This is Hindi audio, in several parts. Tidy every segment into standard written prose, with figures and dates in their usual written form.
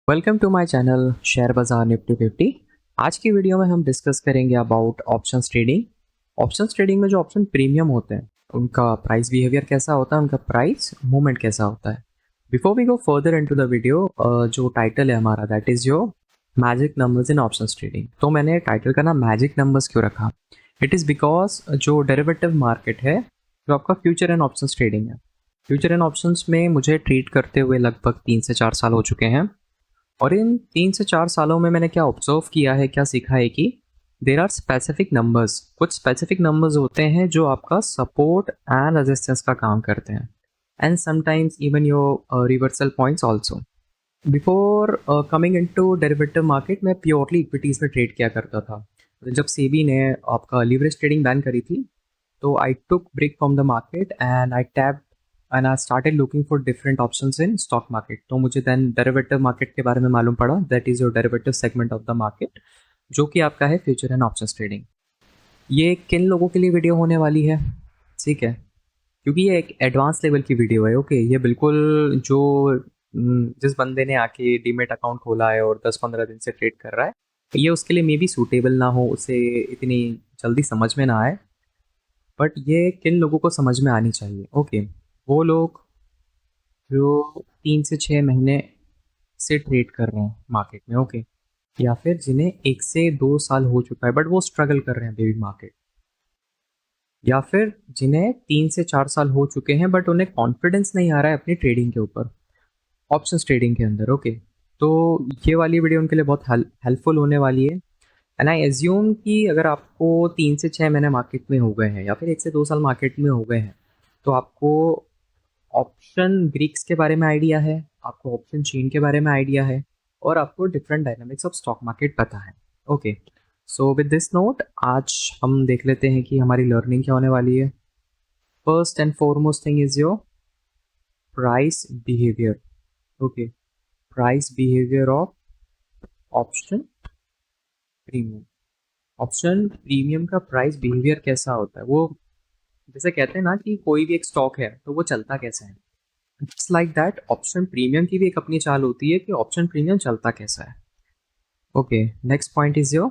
Welcome to my channel share बाजार निफ्टी 50। आज की वीडियो में हम डिस्कस करेंगे about options trading. Options trading में जो ऑप्शन प्रीमियम होते हैं उनका प्राइस बिहेवियर कैसा होता है, उनका प्राइस मूवमेंट कैसा होता है। Before we go further into the video, जो टाइटल है हमारा that is your magic numbers in options trading. तो मैंने टाइटल का नाम मैजिक नंबर्स क्यों रखा? इट इज़ बिकॉज जो डेरिवेटिव मार्केट है, जो आपका फ्यूचर एंड ऑप्शंस ट्रेडिंग है, फ्यूचर एंड ऑप्शंस में मुझे ट्रेड करते हुए लगभग 3 से 4 साल हो चुके हैं। और इन 3 से 4 सालों में मैंने क्या ऑब्जर्व किया है, क्या सीखा है कि देर आर स्पेसिफिक नंबर्स, कुछ स्पेसिफिक नंबर्स होते हैं जो आपका सपोर्ट एंड रेजिस्टेंस का काम करते हैं, and sometimes even your reversal points also. Before coming into derivative market मैं प्योरली इक्विटीज़ में ट्रेड किया करता था। जब सेबी ने आपका लीवरेज ट्रेडिंग बैन करी थी, तो I took break from the market and I tap and I started looking for different options in stock market. तो मुझे देन डेरिवेटिव मार्केट के बारे में मालूम पड़ा, that is your derivative segment of the market, जो कि आपका है फ्यूचर एंड ऑप्शंस ट्रेडिंग। ये किन लोगों के लिए वीडियो होने वाली है, ठीक है, क्योंकि ये एक एडवांस लेवल की वीडियो है। ओके, ये बिल्कुल जो जिस बंदे ने आके डीमेट अकाउंट खोला है और 10-15 दिन से ट्रेड कर रहा है, ये उसके लिए मे बी सूटेबल ना हो, उसे इतनी जल्दी समझ में ना आए, बट ये किन लोगों को समझ में आनी चाहिए। ओके, वो लोग जो 3 से 6 महीने से ट्रेड कर रहे हैं मार्केट में, ओके, या फिर जिन्हें 1 से 2 साल हो चुका है बट वो स्ट्रगल कर रहे हैं बेबी मार्केट, या फिर जिन्हें 3 से 4 साल हो चुके हैं बट उन्हें कॉन्फिडेंस नहीं आ रहा है अपनी ट्रेडिंग के ऊपर, ऑप्शंस ट्रेडिंग के अंदर। ओके, तो ये वाली वीडियो उनके लिए बहुत हेल्पफुल होने वाली है। एंड आई एज्यूम कि अगर आपको 3 से 6 महीने मार्केट में हो गए हैं या फिर 1 से 2 साल मार्केट में हो गए हैं, तो आपको ऑप्शन ग्रीक्स के बारे में आइडिया है, आपको ऑप्शन चेन के बारे में आइडिया है, और आपको different dynamics of stock market पता है। Okay, so with this note आज हम देख लेते हैं कि हमारी लर्निंग क्या होने वाली है। First and foremost thing is your price behaviour. Okay, price behaviour of option premium. Option premium का प्राइस बिहेवियर कैसा होता है, वो जैसे कहते हैं ना कि कोई भी एक स्टॉक है तो वो चलता कैसे है, it's like that option premium की भी एक अपनी चाल होती है कि ऑप्शन प्रीमियम चलता कैसा है। Okay, next point is your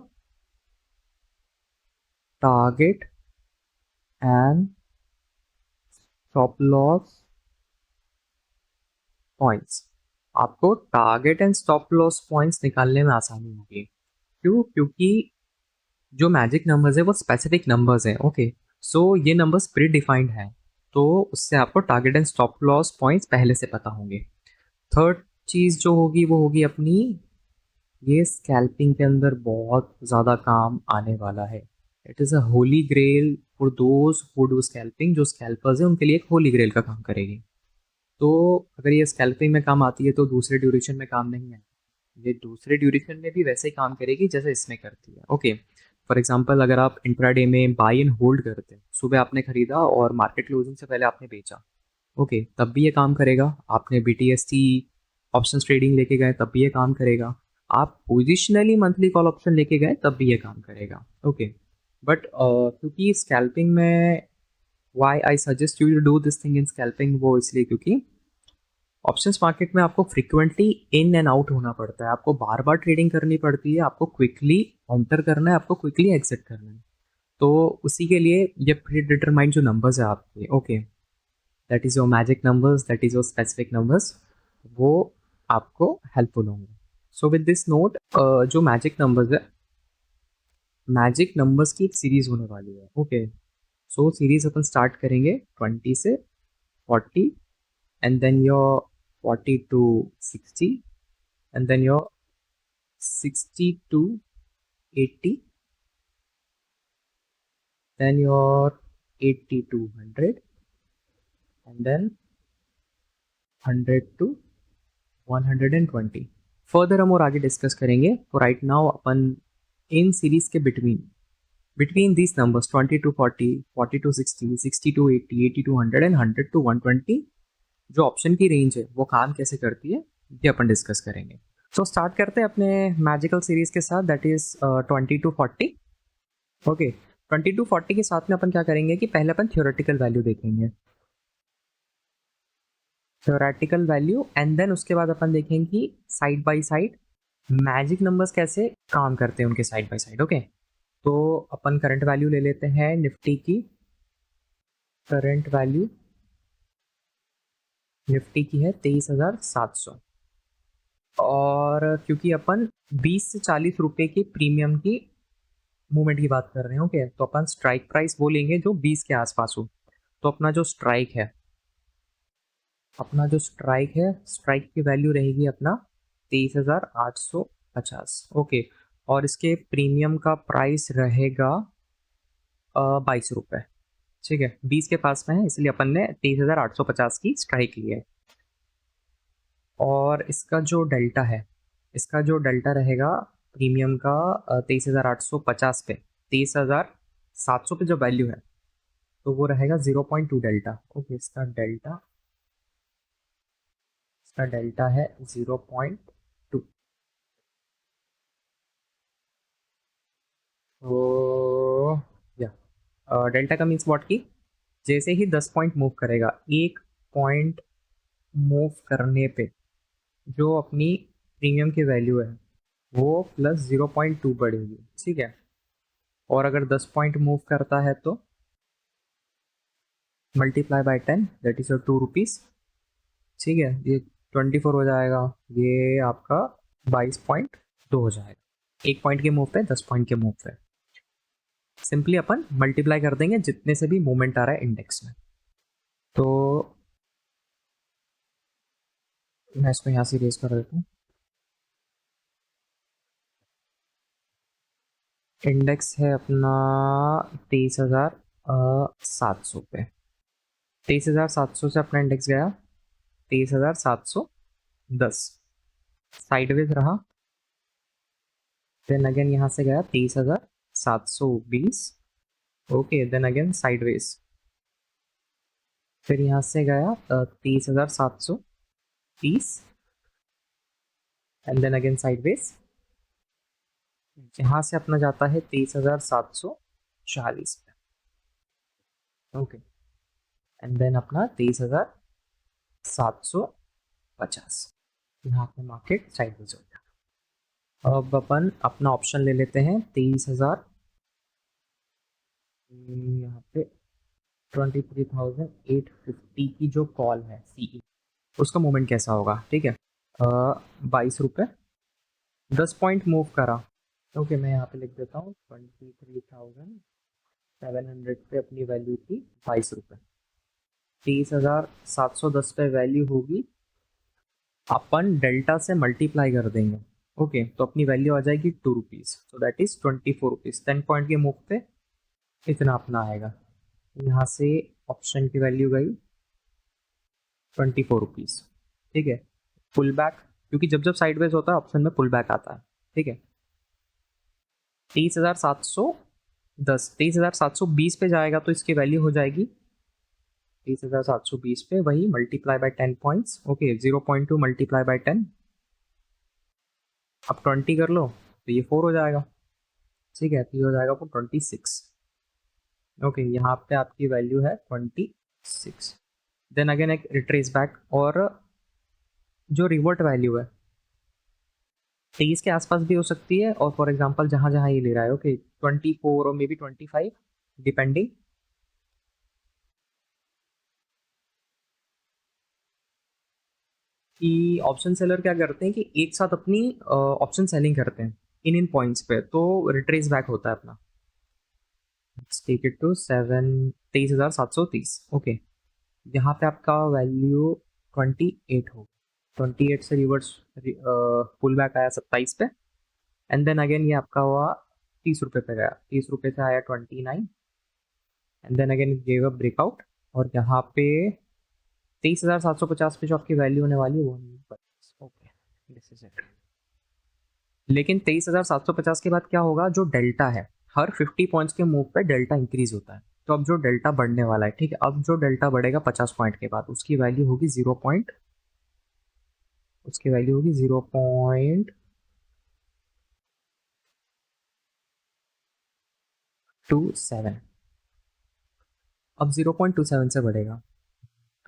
target and stop loss points. आपको target and stop loss points निकालने में आसानी होगी। क्यों? क्योंकि जो मैजिक नंबर्स है वो स्पेसिफिक नंबर्स हैं। ओके, सो ये नंबर्स प्री डिफाइंड हैं, तो उससे आपको target and stop loss points पहले से पता होंगे। थर्ड चीज़ जो होगी वो होगी अपनी, ये स्कैल्पिंग के अंदर बहुत ज़्यादा काम आने वाला है। It is a holy grail for those who do scalping. जो स्कैल्पर्स हैं उनके लिए एक होली ग्रेल का काम करेगी। तो अगर ये स्कैल्पिंग में काम आती है तो दूसरे ड्यूरेशन में काम नहीं है, ये दूसरे ड्यूरेशन में भी वैसे ही काम करेगी जैसे इसमें करती है। ओके, फॉर एग्जांपल अगर आप इंट्राडे में बाई एंड होल्ड करते हैं, सुबह आपने खरीदा और मार्केट क्लोजिंग से पहले आपने बेचा, ओके, तब भी ये काम करेगा। आपने BTST ऑप्शंस ट्रेडिंग लेके गए तब भी ये काम करेगा। आप पोजिशनली मंथली कॉल ऑप्शन लेके गए तब भी ये काम करेगा। ओके, बट क्योंकि स्कैल्पिंग में why I suggest you to do this thing in scalping, वो इसलिए क्योंकि ऑप्शंस मार्केट में आपको फ्रिक्वेंटली इन एंड आउट होना पड़ता है, आपको बार बार ट्रेडिंग करनी पड़ती है, आपको क्विकली एंटर करना है, आपको क्विकली एग्जिट करना है। तो उसी के लिए ये प्री डिटरमाइंड जो नंबर्स है आपके, okay, that is your magic numbers, that is your specific numbers, वो आपको हेल्पफुल होंगे। सो विद दिस नोट, जो मैजिक नंबर्स है, मैजिक नंबर्स की एक सीरीज होने वाली है। ओके, सो सीरीज अपन स्टार्ट करेंगे 20 से 40, and then your 40 to 60, and then your 60 to 80, then your 80 to 100, and then 100 to 120। Further हम और आगे डिस्कस करेंगे। तो right now upon in series के between this numbers 20 to 40, 40 to 60, 60 to 80, 80 to 100 and 100 to 120, जो ऑप्शन की रेंज है वो काम कैसे करती है, ये अपन डिस्कस करेंगे। सो स्टार्ट करते हैं अपने मैजिकल सीरीज के साथ, that is 20 to 40। Okay, 20 to 40 के साथ में अपन क्या करेंगे कि पहले अपन थ्योरेटिकल वैल्यू देखेंगे। थ्योरेटिकल वैल्यू, एंड देन उसके बाद अपन देखेंगे कि side by side magic numbers कैसे काम करते हैं उनके साइड बाय साइड। ओके, तो अपन करंट वैल्यू ले लेते हैं निफ्टी की। करंट वैल्यू निफ्टी की है 23,700, और क्योंकि अपन 20 से 40 रुपए के प्रीमियम की मूवमेंट की बात कर रहे हैं, ओके, तो अपन स्ट्राइक प्राइस वो लेंगे जो 20 के आसपास हो। तो अपना जो स्ट्राइक है, स्ट्राइक की वैल्यू रहेगी अपना 23,850। ओके, और इसके प्रीमियम का प्राइस रहेगा 22 रुपये। ठीक है, 20 के पास में है इसलिए अपन ने 23,850 की स्ट्राइक ली है। और इसका जो डेल्टा रहेगा प्रीमियम का 23,850 पे, 23,700 पे जो वैल्यू है, तो वो रहेगा 0.2 डेल्टा। ओके, इसका डेल्टा है 0.2। तो या डेल्टा का मीन्स व्हाट की जैसे ही 10 पॉइंट मूव करेगा, एक पॉइंट मूव करने पे जो अपनी प्रीमियम की वैल्यू है वो प्लस 0.2 बढ़ेगी। ठीक है, और अगर 10 पॉइंट मूव करता है तो multiply by 10, that is 2 rupees. ठीक है, ये 24 हो जाएगा, ये आपका 22.2 हो जाएगा। एक पॉइंट के मूव पे 10 पॉइंट के मूव पे सिंपली अपन मल्टीप्लाई कर देंगे जितने से भी मूवमेंट आ रहा है इंडेक्स में। तो मैं इसको यहाँ से रेज कर देता हूँ। इंडेक्स है अपना 23,700 पे। 23,700 से अपना इंडेक्स गया 23,710, साइडवेज रहा। देन अगेन यहाँ से गया 23,720। ओके, देन अगेन साइडवेज, फिर यहाँ से गया 23,730, एंड देन अगेन साइडवेज। यहाँ से अपना जाता है 23,740 पे। ओके, एंड देन अपना 23,750, यहाँ पे मार्केट साइडवेज हो गया। अब अपन अपना ऑप्शन ले लेते हैं 23,000, यहाँ पे 23,850 की जो कॉल है सीई, उसका मूवमेंट कैसा होगा। ठीक है, 22 रुपये, 10 पॉइंट मूव करा। ओके, मैं यहाँ पे लिख देता हूँ 23,700 पे अपनी वैल्यू थी 22 रुपये। 23,710 पे वैल्यू होगी, अपन डेल्टा से मल्टीप्लाई कर देंगे। ओके, तो अपनी वैल्यू आ जाएगी 2 rupees, so that is 24 rupees. 10 point के मूव पे इतना अपना आएगा। यहाँ से ऑप्शन की वैल्यू गई 24 रुपीज़। ठीक है, पुल बैक, क्योंकि जब जब साइडवेज होता है ऑप्शन में पुल बैक आता है। ठीक है, 23,720 पे जाएगा तो इसकी वैल्यू हो जाएगी 23,720 पे वही multiply by 10 points. Okay, 0.2 multiply by 10, अब 20 कर लो तो ये 4 हो जाएगा। ठीक है, तो ये हो जाएगा वो 26। ओके, यहाँ पे आपकी वैल्यू है 26। देन अगेन एक रिट्रेस बैक, और जो रिवर्ट वैल्यू है 23 के आसपास भी हो सकती है, और फॉर एग्जांपल जहाँ जहाँ ये ले रहा है, ओके, 24 और मे बी 25 डिपेंडिंग। कि ऑप्शन सेलर क्या करते हैं कि एक साथ अपनी ऑप्शन सेलिंग करते हैं इन पॉइंट्स पे, तो रिट्रेस बैक होता है अपना। Take it to 23,730। ओके, यहाँ पे आपका वैल्यू 28 हो, 28 से रिवर्स पुल बैक आया 27 पे, एंड देन अगेन ये आपका हुआ 30 रुपये पे गया, 30 रुपये से आया 29, and then again gave a breakout, और यहाँ पे 23,750 पे जो आपकी वैल्यू होने वाली है वो। Okay, this is it. लेकिन 23,750 के बाद क्या होगा, जो डेल्टा है हर 50 पॉइंट्स के मूव पे डेल्टा इंक्रीज होता है। तो अब जो डेल्टा बढ़ने वाला है, ठीक है, अब जो डेल्टा बढ़ेगा 50 पॉइंट के बाद उसकी वैल्यू होगी 0.27। अब 0.27 से बढ़ेगा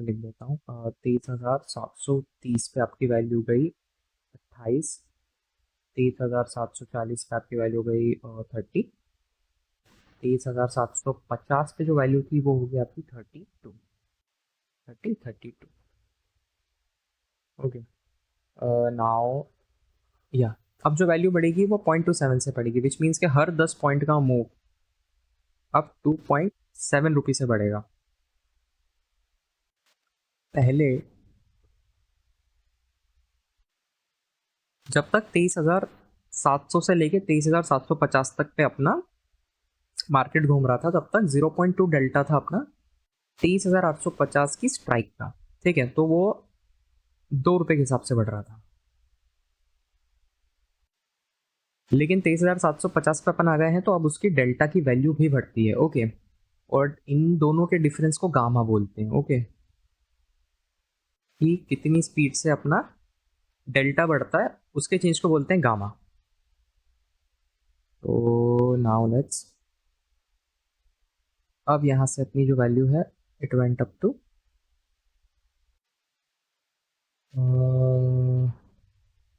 तो लिख देता हूँ 23,730 पे आपकी वैल्यू गई 28, 23,740 पे आपकी वैल्यू गई 30, 23,750 पे जो वैल्यू थी वो हो गई आपकी 32। ओके, नाउ या अब जो वैल्यू बढ़ेगी वो 0.27 से बढ़ेगी, विच मीन्स कि हर 10 पॉइंट का मूव अब 2.7 रुपये से बढ़ेगा। पहले जब तक 23,700 से लेके 23,750 तक पे अपना मार्केट घूम रहा था, तब तक 0.2 डेल्टा था अपना 23,850 की स्ट्राइक का। ठीक है, तो वो 2 रुपए के हिसाब से बढ़ रहा था। लेकिन 23,750 पे अपन आ गए हैं, तो अब उसकी डेल्टा की वैल्यू भी बढ़ती है। ओके, और इन दोनों के डिफरेंस को गामा बोलते हैं। ओके, कि कितनी स्पीड से अपना डेल्टा बढ़ता है उसके चेंज को बोलते हैं गामा। तो नाउ लेट्स, अब यहां से अपनी जो वैल्यू है इट वेंट अप टू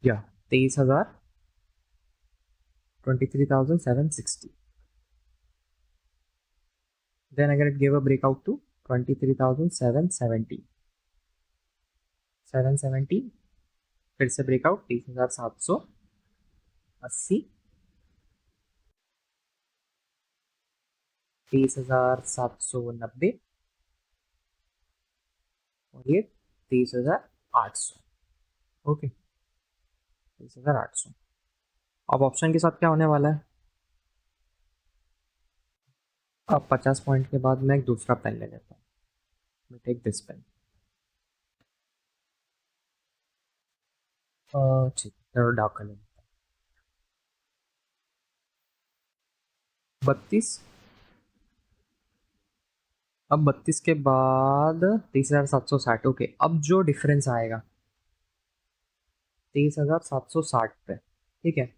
या 23,760। Then again it gave a breakout to 23,770, 770 फिर से ब्रेकआउट 30,780, 30,790 और ये 30,800। ओके, 30,800। अब ऑप्शन के साथ क्या होने वाला है, अब 50 पॉइंट के बाद मैं एक दूसरा पेन ले लेता हूँ। Take this pen. ठीक, चलो डार्क कलर 32। अब 32 के बाद 30,760। ओके, अब जो डिफरेंस आएगा 30,760 पे, ठीक है,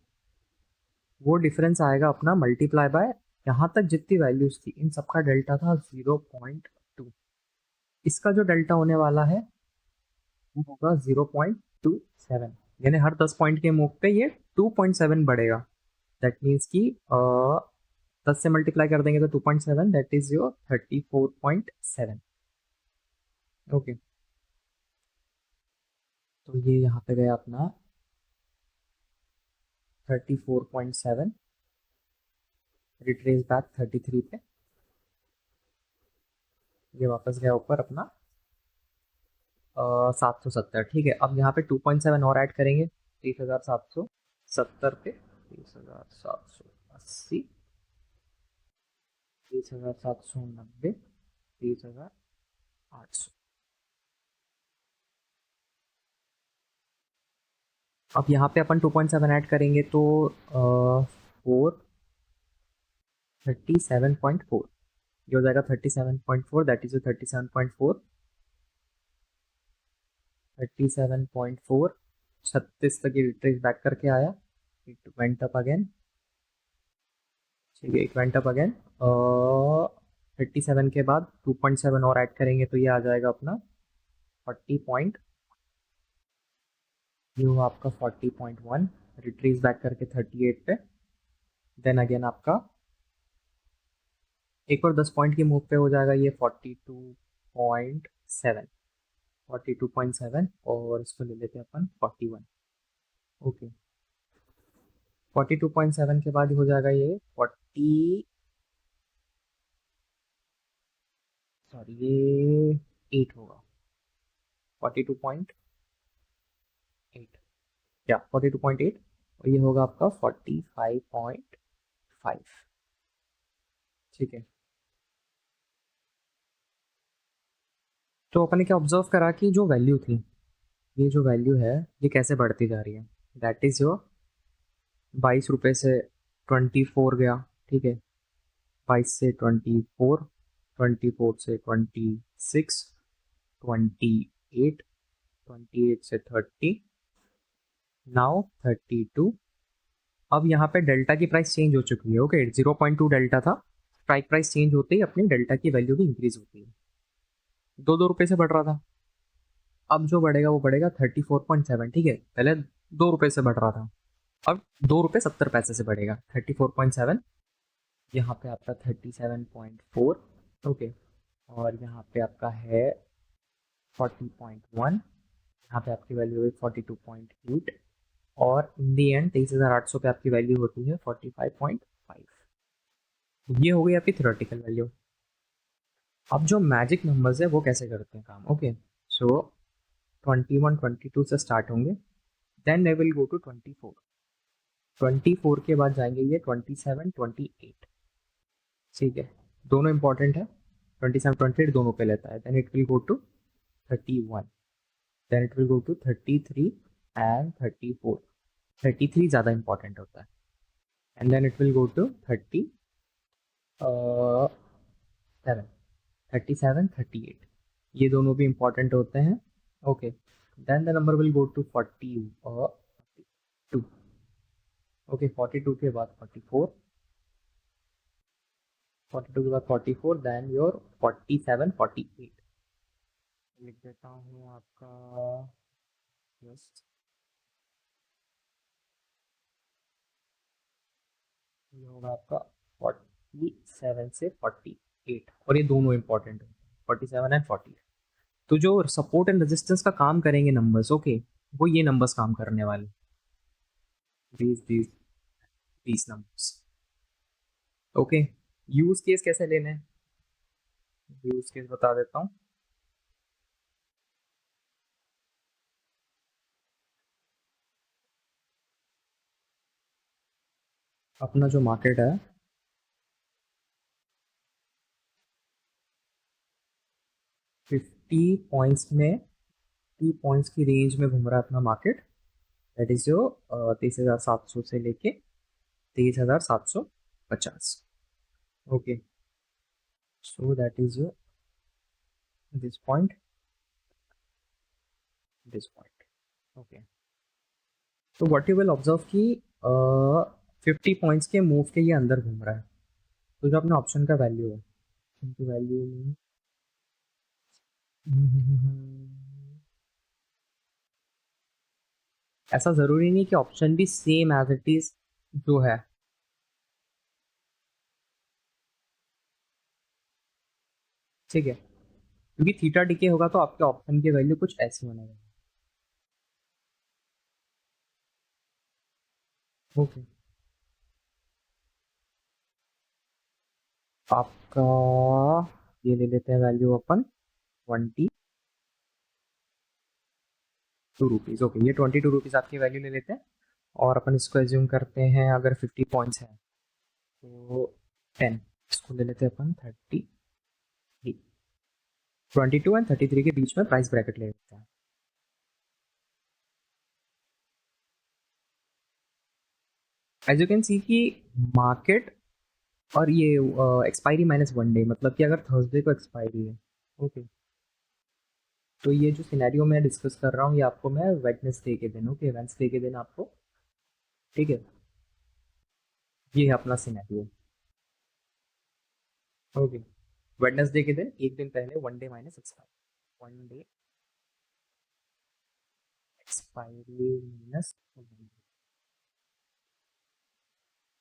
वो डिफरेंस आएगा अपना मल्टीप्लाई बाय यहाँ तक जितनी वैल्यूज थी, इन सबका डेल्टा था 0.2। इसका जो डेल्टा होने वाला है वो होगा 0.27, यानी हर 10 पॉइंट के मूव पे ये 2.7 बढ़ेगा। दैट मीन्स कि 10 से मल्टीप्लाई कर देंगे तो 2.7, दैट इज योर 34.7। ओके, तो ये यहाँ पे गया अपना 34.7, रिट्रेस बैक 33 पे, ये वापस गया ऊपर अपना 770। ठीक है, अब यहाँ पे 2.7 और ऐड करेंगे 30,770 पे, 30,780, 30,790, 30,800। अब यहाँ पे अपन 2.7 ऐड करेंगे तो 37.4, ये हो जाएगा 37.4, दैट इज 37.4, 37.4, 36 तक ये रिट्रेस बैक करके आया, इट वेंट अप अगेन। ठीक है, इट वेंट अप अगेन 37 के बाद 2.7 और ऐड करेंगे तो ये आ जाएगा अपना 40 पॉइंट, ये हुआ आपका 40.1, रिट्रेस बैक करके 38 पे, देन अगेन आपका एक और 10 पॉइंट की मूव पे हो जाएगा ये 42.7, 42.7, और इसको ले लेते हैं अपन 41। ओके, 42.7 के बाद हो जाएगा ये 40, सॉरी ये 8 होगा, 42.8 या 42.8, और ये होगा आपका 45.5। ठीक है, तो अपन ने क्या ऑब्जर्व करा कि जो वैल्यू थी, ये जो वैल्यू है ये कैसे बढ़ती जा रही है, दैट इज योर 22 रुपये से 24 गया। ठीक है, 22 से 24, 24 से 26, 28, 28 से 30, नाउ 32। अब यहाँ पे डेल्टा की प्राइस चेंज हो चुकी है। ओके, 0.2 डेल्टा था, स्ट्राइक प्राइस चेंज होते ही अपनी डेल्टा की वैल्यू भी इंक्रीज होती है। दो रुपये से बढ़ रहा था, अब जो बढ़ेगा वो बढ़ेगा 34.7, ठीक है, पहले 2 रुपये से बढ़ रहा था, अब 2 रुपये 70 पैसे से बढ़ेगा 34.7, यहाँ पे आपका 37.4, ओके, और यहाँ पे आपका है 40.1, यहाँ पे आपकी वैल्यू हुई 42.8, और इन दी एंड 23,800 पे आपकी वैल्यू होती है 45.5। ये हो गई आपकी थ्योरेटिकल वैल्यू। अब जो मैजिक नंबर्स है वो कैसे करते हैं काम, ओके, सो 21 22 से स्टार्ट होंगे, then they will go to 24, 24 के बाद जाएंगे ये 27 28, ठीक है, दोनों इंपॉर्टेंट है, 27 28 दोनों पे लेता है, then it will go to 31, then it will go to 33 and 34, 33 ज़्यादा इंपॉर्टेंट होता है, and then it will go to 37, 37 38, ये दोनों भी इंपॉर्टेंट होते हैं, okay, then the number will go to 42, okay, 42 के बाद 44, 42 के बाद 44, देन योर 47 48, लिख देता हूँ आपका, यस, ये होगा आपका 47 से 48, और ये दोनों इंपॉर्टेंट है, 47 एंड 48। तो जो सपोर्ट एंड रेजिस्टेंस का काम करेंगे नंबर्स, ओके, वो ये नंबर्स काम करने वाले, these numbers, okay. Use case कैसे लेने हैं, यूज केस बता देता हूँ। अपना जो मार्केट है 50 पॉइंट्स में, 50 पॉइंट्स की रेंज में घूम रहा है अपना मार्केट, दैट इज जो 23,700 से लेके 23,750, okay, so that is your this point, this point, okay. तो व्हाट यू विल ऑब्जर्व कि 50 पॉइंट्स के मूव के ये अंदर घूम रहा है, तो जो अपने ऑप्शन का वैल्यू है, उनकी वैल्यू में ऐसा ज़रूरी नहीं कि ऑप्शन भी सेम एज इट इज जो है, ठीक है, क्योंकि थीटा डिके होगा तो आपके ऑप्शन की वैल्यू कुछ ऐसी होने वाली, ओके, आपका ये ले लेते हैं वैल्यू अपन 22 रुपीज़, ओके, ये 22 रुपीज़ आपकी वैल्यू ले लेते हैं, और अपन इसको एज्यूम करते हैं अगर 50 पॉइंट्स हैं तो 10, इसको ले लेते हैं अपन 22 एंड 33 के बीच में प्राइस ब्रैकेट ले लेते हैं। एज यू कैन सी कि मार्केट और ये एक्सपायरी -1 डे, मतलब कि अगर थर्सडे को एक्सपायरी है, ओके, तो ये जो सिनेरियो मैं डिस्कस कर रहा हूँ ये आपको मैं वेडनेसडे के दिन, ओके, वेडनेसडे के दिन आपको, ठीक है, ये है अपना सिनेरियो, ओके, वेडनेसडे के दिन एक दिन पहले 1 day minus expiry, 1 day expiry minus,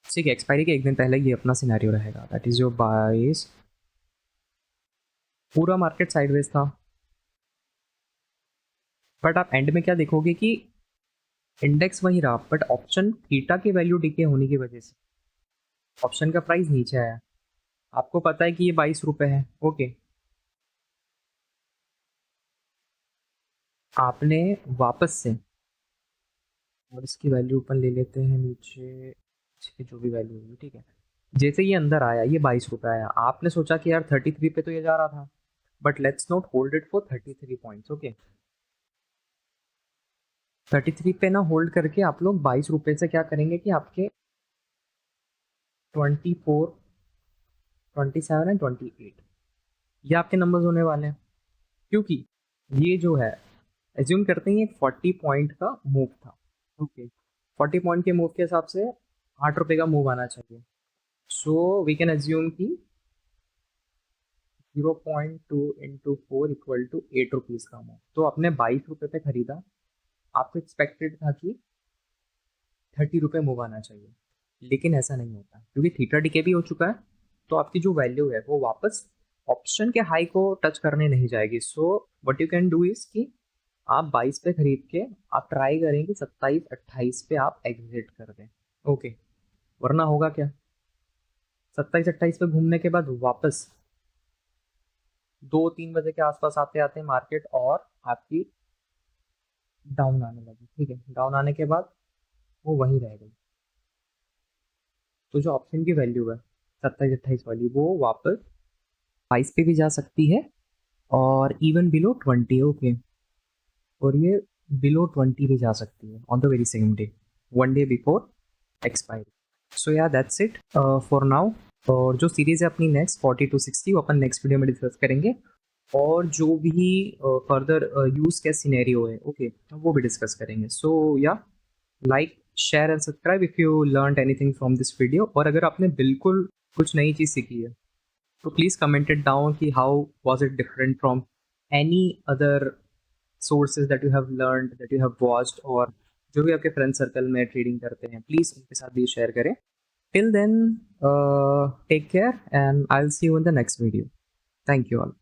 ठीक है, एक्सपायरी के एक दिन पहले ये अपना सिनेरियो रहेगा, दैट इज योर बाइस, पूरा मार्केट साइडवेज था, बट आप एंड में क्या देखोगे कि इंडेक्स वही रहा, बट ऑप्शन थीटा की वैल्यू डिके होने की वजह से ऑप्शन का प्राइस नीचे आया, आपको पता है कि ये 22 रुपये है, ओके, आपने वापस से, और इसकी वैल्यू अपन ले लेते हैं नीचे, इसकी जो भी वैल्यू होगी, ठीक है, जैसे ये अंदर आया ये 22 रुपये आया, आपने सोचा कि यार 33 पे तो ये जा रहा था, but let's not hold it for 33 points, okay, 33 पे ना होल्ड करके आप लोग 22 रुपये से क्या करेंगे कि आपके 24 27 एंड 28 ये आपके नंबर्स होने वाले हैं, क्योंकि ये जो है एज्यूम करते हैं 40 पॉइंट का मूव था, ओके, 40 पॉइंट के मूव के हिसाब से 8 रुपये का मूव आना चाहिए, सो वी कैन एज्यूम कि 0.2 इंटू 4 इक्वल टू 8 रुपीज़ का अमाउंट। तो आपने 22 रुपये पे खरीदा, आपको एक्सपेक्टेड था कि 30 रुपये मूव आना चाहिए, लेकिन ऐसा नहीं होता क्योंकि थीटा डीके भी हो चुका है। तो आपकी जो वैल्यू है वो वापस ऑप्शन के हाई को टच करने नहीं जाएगी। So what you can do is कि आप 22 पे खरीद के आप ट्राई करें कि 27-28 पे आप एग्जिट कर दें। ओके, वरना होगा क्या, 27-28 पे घूमने के बाद वापस 2-3 बजे के आसपास आते आते मार्केट और आपकी डाउन आने लगी। ठीक है, डाउन आने के बाद वो वहीं रह गई। तो जो ऑप्शन की वैल्यू है 27-28 वाली, वो वापस 22 पे भी जा सकती है और इवन बिलो 20। ओके, और ये बिलो 20 भी जा सकती है on the very same day, 1 day before expiry. So yeah that's it for now. और जो सीरीज़ है अपनी नेक्स्ट 40 to 60 वो अपन नेक्स्ट वीडियो में डिस्कस करेंगे, और जो भी फर्दर यूज़ के सिनेरियो है ओके वो भी डिस्कस करेंगे। सो या like share and subscribe if you learn anything from this video. और अगर आपने बिल्कुल कुछ नई चीज़ सीखी है तो प्लीज़ कमेंट इट डाउन कि how was it different from any other sources that you have learn, that you have watched, और जो भी आपके फ्रेंड सर्कल में ट्रेडिंग करते हैं प्लीज़ उनके साथ भी शेयर करें। Till then take care and I will see you in the next video. Thank you all.